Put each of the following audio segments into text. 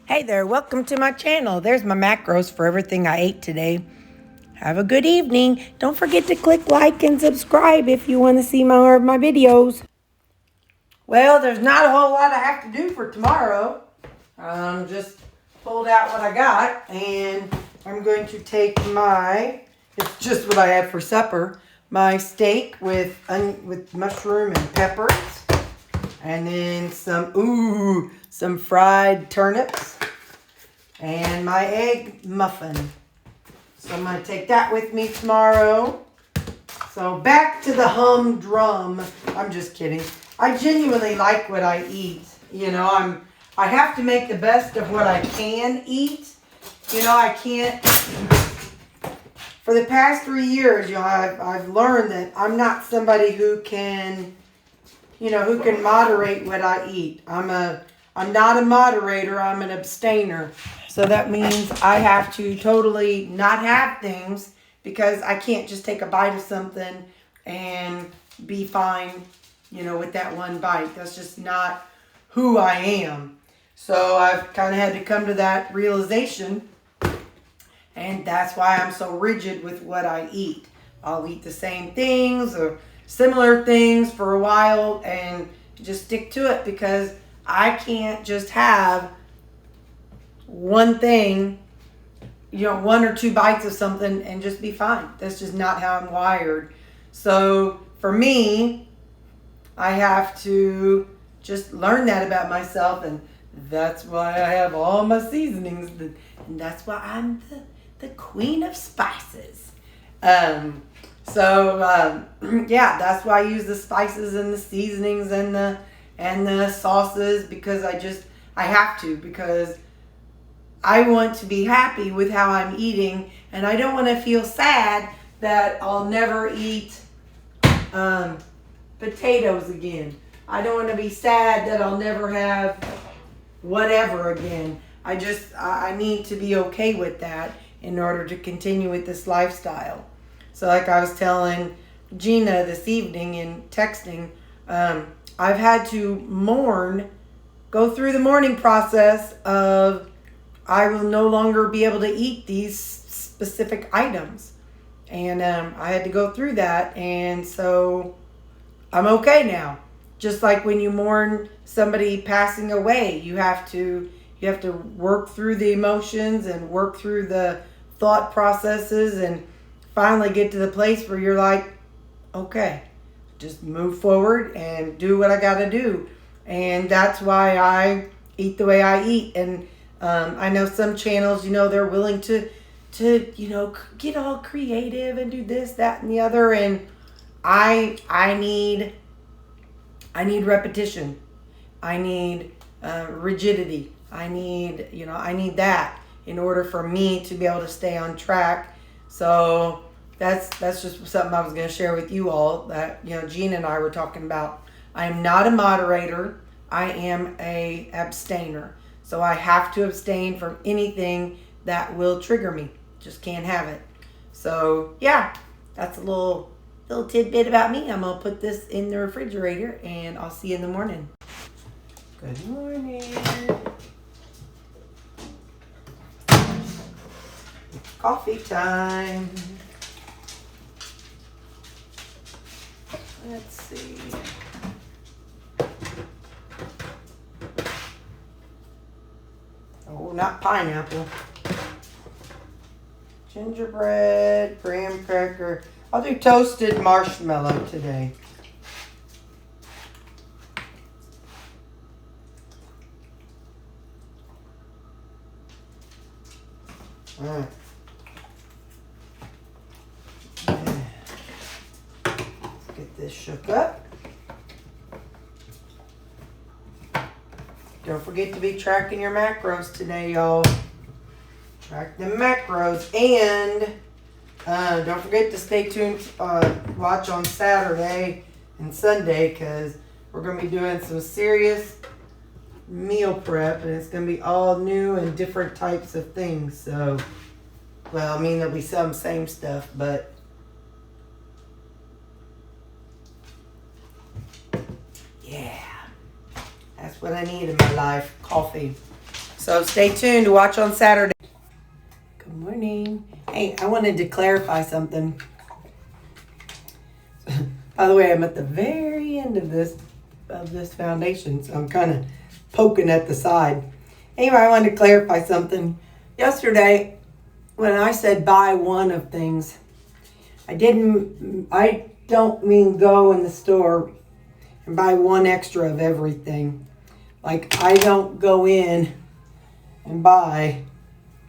Hey there, welcome to my channel. There's my macros for everything I ate today. Have a good evening. Don't forget to click like and subscribe if you want to see more of my videos. Well, there's not a whole lot I have to do for tomorrow. Just pulled out what I got, and I'm going to take it's just what I had for supper, my steak with mushroom and peppers, and then some fried turnips, and my egg muffin. So I'm going to take that with me tomorrow. So back to the humdrum. I'm just kidding. I genuinely like what I eat. I have to make the best of what I can eat. I can't. For the past 3 years, I've learned that I'm not somebody who can moderate what I eat. I'm not a moderator, I'm an abstainer. So that means I have to totally not have things because I can't just take a bite of something and be fine, with that one bite. That's just not who I am. So I've kind of had to come to that realization, and that's why I'm so rigid with what I eat. I'll eat the same things or similar things for a while and just stick to it because I can't just have one thing, one or two bites of something and just be fine. That's just not how I'm wired. So for me, I have to just learn that about myself, and that's why I have all my seasonings, and that's why I'm the queen of spices. Yeah, that's why I use the spices and the seasonings and the sauces because I have to, because I want to be happy with how I'm eating, and I don't want to feel sad that I'll never eat potatoes again. I don't want to be sad that I'll never have whatever again. I need to be okay with that in order to continue with this lifestyle. So like I was telling Gina this evening in texting, I've had to go through the mourning process of I will no longer be able to eat these specific items. And I had to go through that, and so I'm okay now. Just like when you mourn somebody passing away, you have to work through the emotions and work through the thought processes and finally get to the place where you're like, okay, just move forward and do what I got to do. And that's why I eat the way I eat. And I know some channels, they're willing to get all creative and do this, that, and the other. And I need repetition. I need rigidity. I need that in order for me to be able to stay on track. So that's just something I was going to share with you all that, Gina and I were talking about. I am not a moderator. I am a abstainer. So I have to abstain from anything that will trigger me. Just can't have it. So yeah, that's a little tidbit about me. I'm going to put this in the refrigerator and I'll see you in the morning. Good morning. Coffee time. Let's see. Oh, not pineapple. Gingerbread, graham cracker. I'll do toasted marshmallow today. Get this shook up. Don't forget to be tracking your macros today, y'all. Track the macros, and don't forget to stay tuned. Watch on Saturday and Sunday because we're going to be doing some serious meal prep, and it's going to be all new and different types of things. So, there'll be some same stuff, but yeah, that's what I need in my life. Coffee. So stay tuned to watch on Saturday. Good morning. Hey, I wanted to clarify something. By the way, I'm at the very end of this foundation, so I'm kind of poking at the side. Anyway, I wanted to clarify something. Yesterday, when I said buy one of things, I don't mean go in the store and buy one extra of everything. Like, I don't go in and buy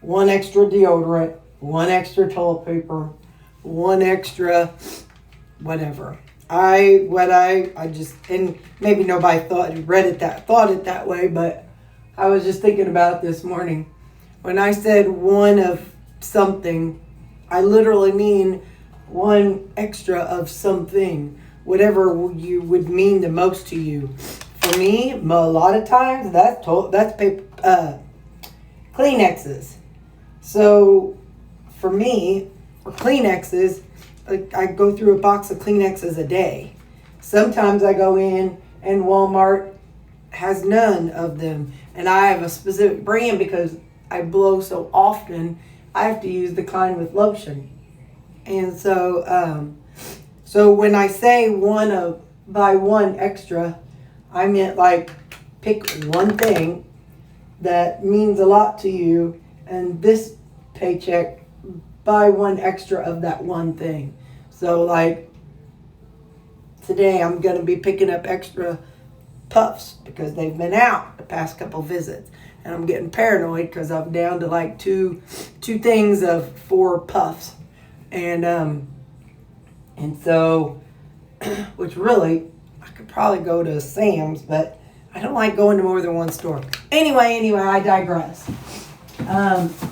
one extra deodorant, one extra toilet paper, one extra whatever. I just, and maybe nobody thought it that way, but I was just thinking about it this morning. When I said one of something, I literally mean one extra of something, whatever you would mean the most to you. For me, a lot of times that's paper, Kleenexes. So for me, for Kleenexes, I go through a box of Kleenexes a day. Sometimes I go in and Walmart has none of them. And I have a specific brand because I blow so often, I have to use the kind with lotion. And so, so when I say buy one extra, I meant like pick one thing that means a lot to you, and this paycheck, buy one extra of that one thing. So like today I'm going to be picking up extra puffs because they've been out the past couple visits, and I'm getting paranoid because I'm down to like two things of 4 puffs, and so which really I could probably go to Sam's, but I don't like going to more than one store. Anyway, I digress.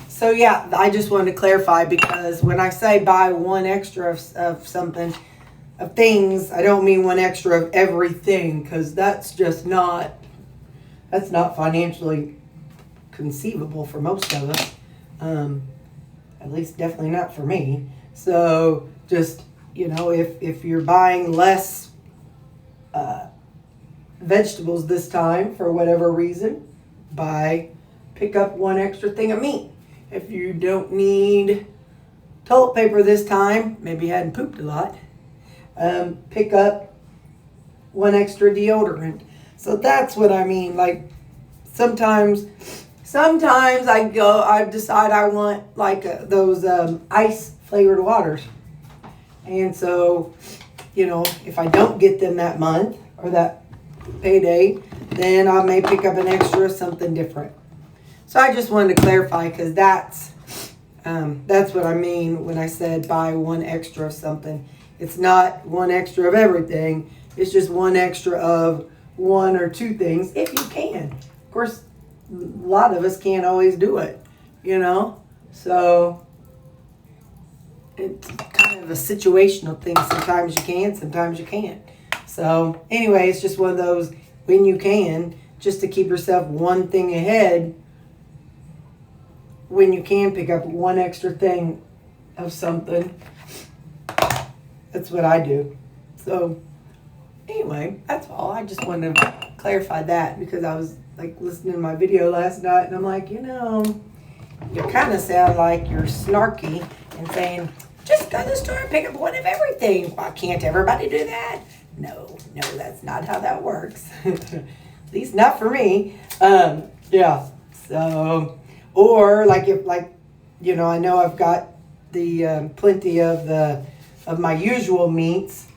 So yeah, I just wanted to clarify, because when I say buy one extra of something, of things, I don't mean one extra of everything, because that's not financially conceivable for most of us. At least definitely not for me. So just, if you're buying less vegetables this time for whatever reason, pick up one extra thing of meat. If you don't need toilet paper this time, maybe you hadn't pooped a lot, pick up one extra deodorant. So that's what I mean. Like sometimes I decide I want like those ice flavored waters. And so, if I don't get them that month or that payday, then I may pick up an extra of something different. So I just wanted to clarify, because that's what I mean when I said buy one extra of something. It's not one extra of everything. It's just one extra of 1 or 2 things if you can. Of course, a lot of us can't always do it, So it's kind of a situational thing. Sometimes you can, sometimes you can't. So anyway, it's just one of those, when you can, just to keep yourself one thing ahead. When you can pick up one extra thing of something, that's what I do. So anyway, that's all. I just wanted to clarify that, because I was like listening to my video last night, and I'm like, you kind of sound like you're snarky and saying, just go to the store and pick up one of everything. Why can't everybody do that? No, that's not how that works. At least not for me. Yeah. So, or like I know I've got the plenty of my usual meats.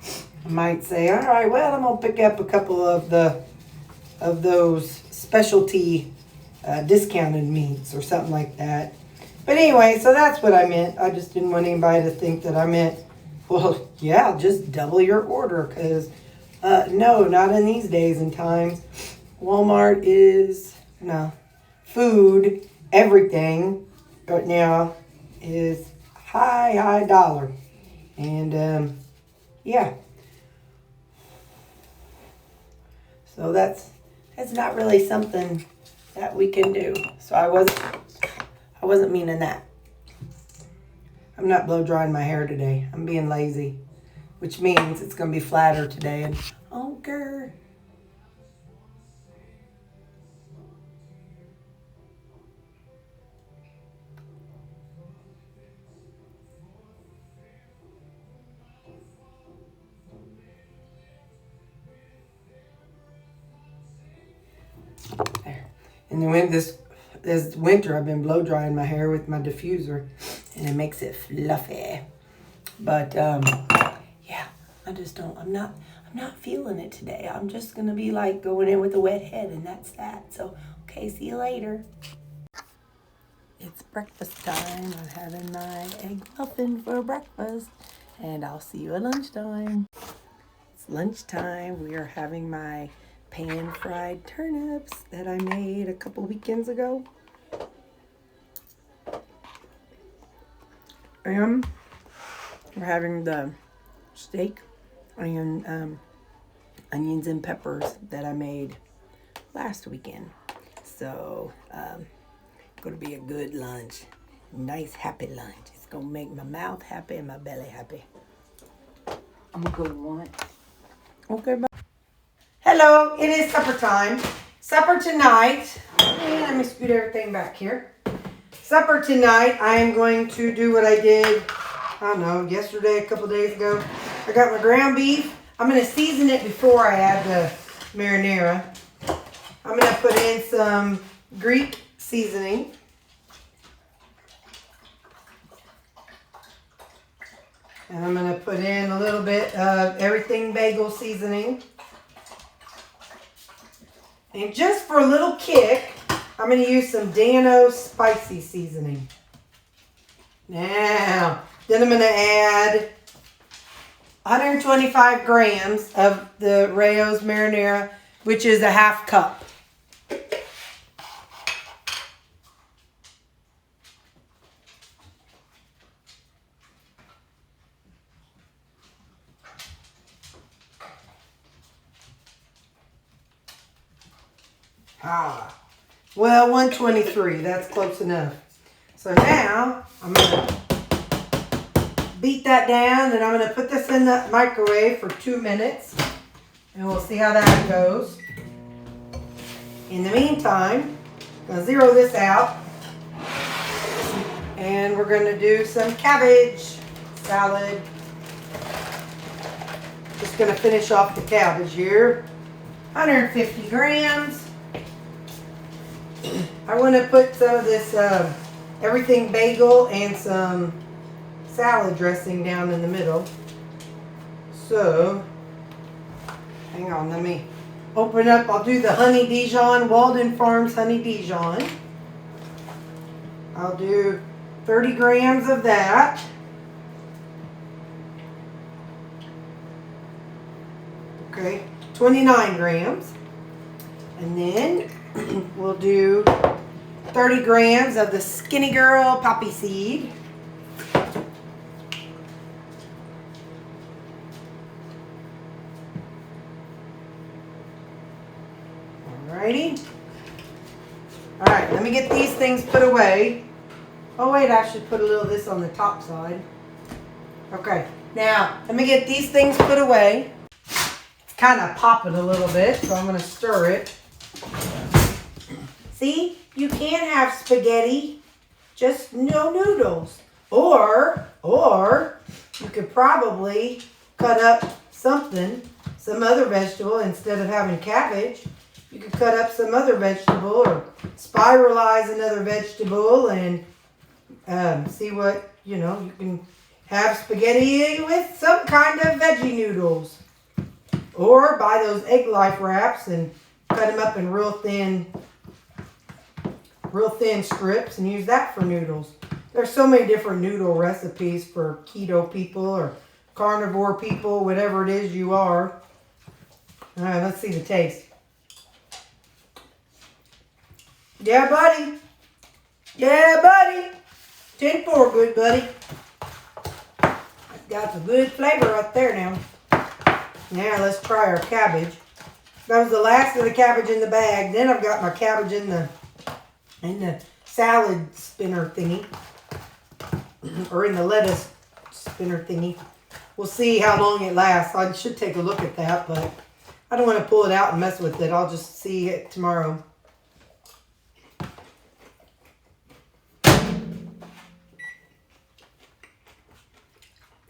I might say, all right, well, I'm gonna pick up a couple of those specialty discounted meats or something like that. But anyway, so that's what I meant. I just didn't want anybody to think that I meant, well, yeah, just double your order, because no, not in these days and times. Walmart is, food, everything right now is high dollar. And yeah. So that's not really something that we can do. So I wasn't meaning that. I'm not blow drying my hair today. I'm being lazy, which means it's going to be flatter today. And okay. And then this winter, I've been blow drying my hair with my diffuser, and it makes it fluffy. But yeah, I'm not feeling it today. I'm just gonna be like going in with a wet head, and that's that. So okay, see you later. It's breakfast time. I'm having my egg muffin for breakfast, and I'll see you at lunchtime. It's lunchtime. We are having my pan-fried turnips that I made a couple weekends ago. And we're having the steak and onions and peppers that I made last weekend. So, going to be a good lunch. Nice, happy lunch. It's going to make my mouth happy and my belly happy. I'm going to go one. Okay, bye. Hello, it is supper time. Supper tonight. Let me scoot everything back here. Supper tonight, I am going to do what I did, I don't know, yesterday, a couple days ago. I got my ground beef. I'm going to season it before I add the marinara. I'm going to put in some Greek seasoning. And I'm going to put in a little bit of everything bagel seasoning. And just for a little kick, I'm going to use some Dano spicy seasoning. Now, then I'm going to add 125 grams of the Rao's marinara, which is a half cup. Well, 123, that's close enough. So now, I'm going to beat that down, and I'm going to put this in the microwave for 2 minutes, and we'll see how that goes. In the meantime, I'm going to zero this out, and we're going to do some cabbage salad. Just going to finish off the cabbage here. 150 grams. I want to put some of this everything bagel and some salad dressing down in the middle. So, hang on, let me open up. I'll do the honey Dijon, Walden Farms honey Dijon. I'll do 30 grams of that. Okay, 29 grams. And then we'll do 30 grams of the Skinny Girl poppy seed. Alrighty. Alright, let me get these things put away. Oh wait, I should put a little of this on the top side. Okay, now let me get these things put away. It's kind of popping a little bit, so I'm going to stir it. See, you can't have spaghetti, just no noodles. Or you could probably cut up something, some other vegetable, instead of having cabbage. You could cut up some other vegetable or spiralize another vegetable and see what, you can have spaghetti with some kind of veggie noodles. Or buy those Egg Life wraps and cut them up in real thin strips and use that for noodles. There's so many different noodle recipes for keto people or carnivore people, whatever it is you are. All right, let's see the taste. Yeah, buddy. Yeah, buddy. 10-4, good buddy. Got some good flavor right there now. Now let's try our cabbage. That was the last of the cabbage in the bag. Then I've got my cabbage in the salad spinner thingy. Or in the lettuce spinner thingy. We'll see how long it lasts. I should take a look at that, but I don't want to pull it out and mess with it. I'll just see it tomorrow.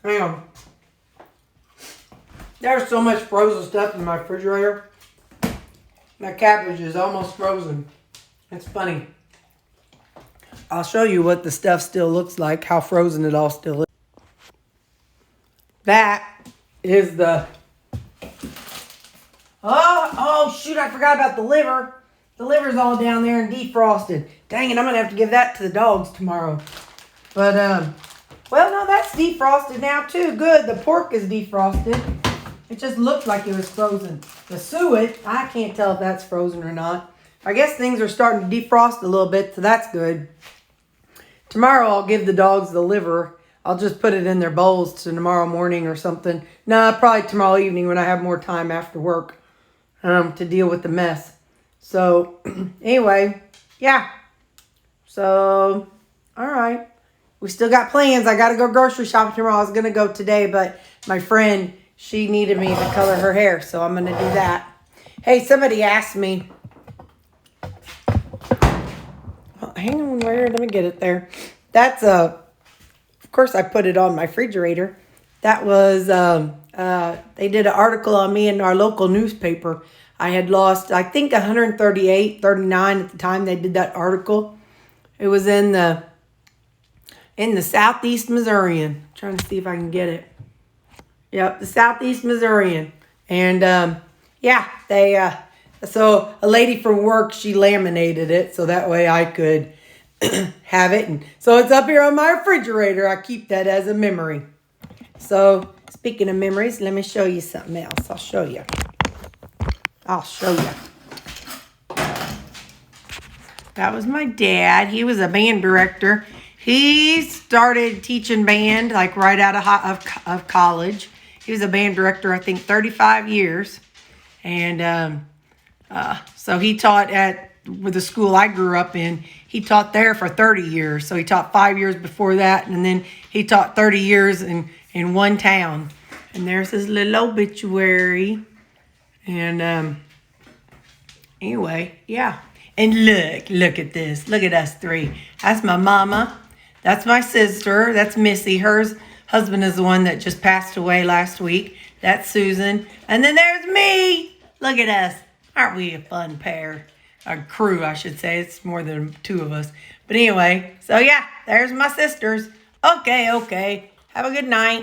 Hang on. There's so much frozen stuff in my refrigerator. My cabbage is almost frozen. It's funny. I'll show you what the stuff still looks like, how frozen it all still is. That is the... Oh, shoot, I forgot about the liver. The liver's all down there and defrosted. Dang it, I'm going to have to give that to the dogs tomorrow. But, well, no, that's defrosted now, too. Good, the pork is defrosted. It just looked like it was frozen. The suet, I can't tell if that's frozen or not. I guess things are starting to defrost a little bit, so that's good. Tomorrow I'll give the dogs the liver. I'll just put it in their bowls to tomorrow morning or something. Nah, probably tomorrow evening when I have more time after work to deal with the mess. So, anyway, yeah. So, all right. We still got plans. I got to go grocery shopping tomorrow. I was going to go today, but my friend, she needed me to color her hair, so I'm going to do that. Hey, somebody asked me. Well, hang on, where? Let me get it there. That's of course, I put it on my refrigerator. That was, they did an article on me in our local newspaper. I had lost, I think, 138, 39 at the time they did that article. It was in the Southeast Missourian. I'm trying to see if I can get it. Yep, the Southeast Missourian. And, yeah, they, so a lady from work, she laminated it so that way I could have it. And so it's up here on my refrigerator. I keep that as a memory. So, speaking of memories, let me show you something else. I'll show you. That was my dad. He was a band director. He started teaching band like right out of college. He was a band director, I think, 35 years. And so he taught with the school I grew up in. He taught there for 30 years. So he taught 5 years before that. And then he taught 30 years in one town. And there's his little obituary. And anyway, yeah. And look at this. Look at us three. That's my mama. That's my sister. That's Missy. Her husband is the one that just passed away last week. That's Susan. And then there's me. Look at us. Aren't we a fun pair? A crew, I should say. It's more than two of us. But anyway, so yeah, there's my sisters. Okay. Have a good night.